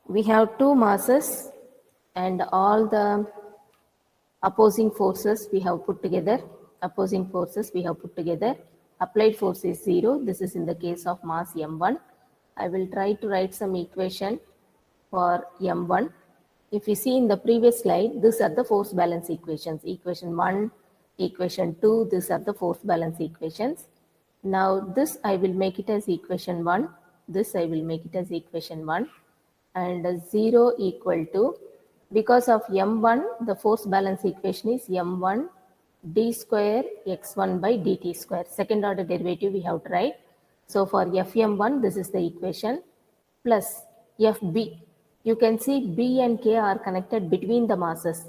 We have two masses and all the opposing forces we have put together. Opposing forces we have put together. Applied force is 0. This is in the case of mass m1. I will try to write some equation for m1. If you see in the previous slide, these are the force balance equations. Equation 1, equation 2, these are the force balance equations. Now this I will make it as equation 1. This I will make it as equation 1. And 0 equal to, because of m1, the force balance equation is m1 d square x1 by dt square. Second order derivative we have to write. So for fm1, this is the equation, plus fb. You can see b and k are connected between the masses.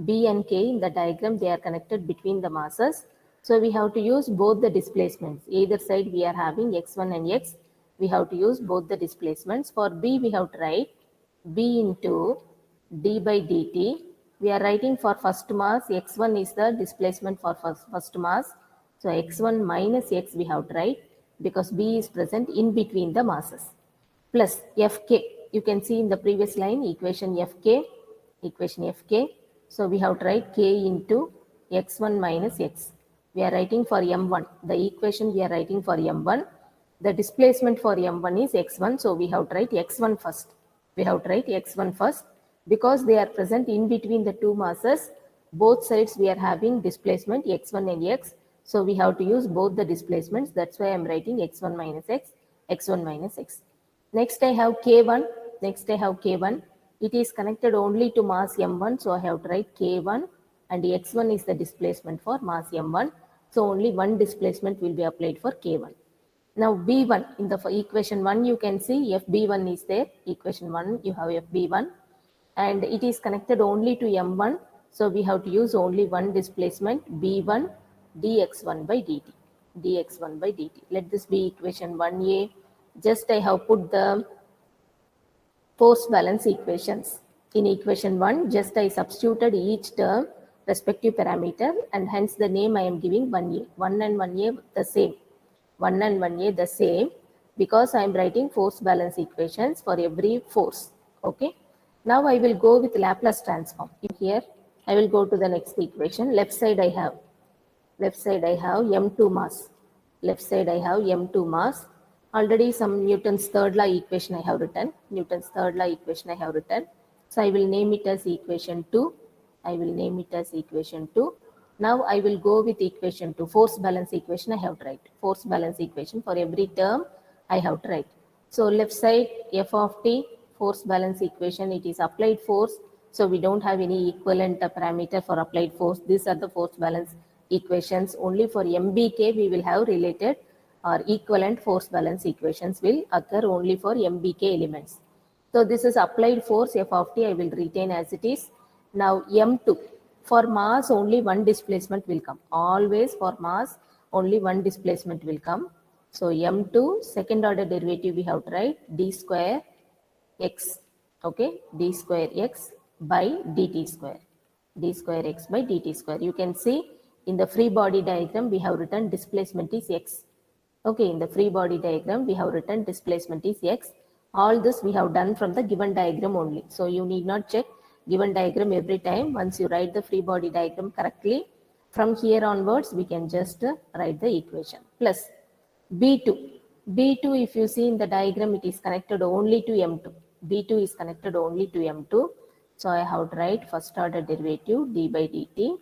B and k in the diagram, they are connected between the masses. So we have to use both the displacements. Either side we are having x1 and x. We have to use both the displacements. For b, we have to write b into d by dt. We are writing for first mass. X1 is the displacement for first mass. So x1 minus x we have to write, because b is present in between the masses, plus fk. You can see in the previous line equation fk. So we have to write k into x1 minus x. We are writing for m1. The equation we are writing for m1. The displacement for m1 is x1. So we have to write x1 first. Because they are present in between the two masses. Both sides we are having displacement x1 and x. So we have to use both the displacements. That's why I am writing x1 minus x, x1 minus x. Next I have k1. It is connected only to mass m1. So I have to write k1, and x1 is the displacement for mass m1. So only one displacement will be applied for k1. Now b1, in the equation 1 you can see fb1 is there. Equation 1 you have fb1, and it is connected only to m1. So we have to use only one displacement, b1 dx1 by dt. Let this be equation 1a. Just I have put the force balance equations. In equation 1, just I substituted each term respective parameter, and hence the name I am giving 1a. 1 and 1a the same. 1 and 1a the same, because I am writing force balance equations for every force. Okay. Now I will go with Laplace transform. Here I will go to the next equation. Left side I have m2 mass. Already some Newton's third law equation I have written. So I will name it as equation 2. Now I will go with equation 2. Force balance equation I have to write. Force balance equation for every term I have to write. So left side f of t, force balance equation, it is applied force. So we don't have any equivalent parameter for applied force. These are the force balance equations. Only for MBK we will have related or equivalent force balance equations will occur only for MBK elements. So this is applied force f of t, I will retain as it is. Now m2, for mass only one displacement will come. Always for mass only one displacement will come. So m2, second order derivative we have to write d square x. Okay, d square x by dt square. You can see in the free body diagram we have written displacement is x. Okay, in the free body diagram we have written displacement is x. All this we have done from the given diagram only. So you need not check given diagram every time. Once you write the free body diagram correctly, from here onwards we can just write the equation. Plus b2. If you see in the diagram, it is connected only to m2. b2 is connected only to m2. So I have to write first order derivative d by dt,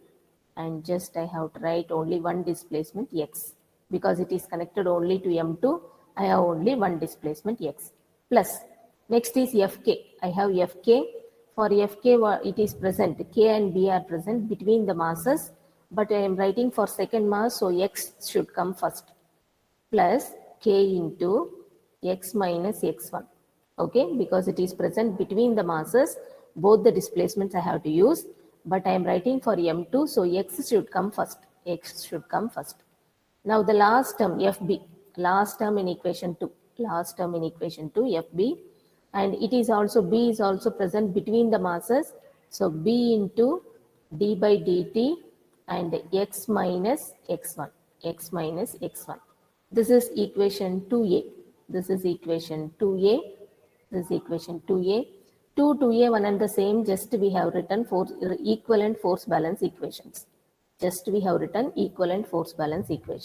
and just I have to write only one displacement x. Because it is connected only to m2, I have only one displacement x. Plus next is fk. I have fk. For fk it is present, k and b are present between the masses, but I am writing for second mass, so x should come first, plus k into x minus x1. Okay, because it is present between the masses, both the displacements I have to use, but I am writing for m2, so x should come first. Now the last term fb, last term in equation 2, fb, and it is also, b is also present between the masses, so b into d by dt and x minus x1. This is equation 2a. 2A, one and the same, just we have written equivalent force balance equations. Just we have written equivalent force balance equations.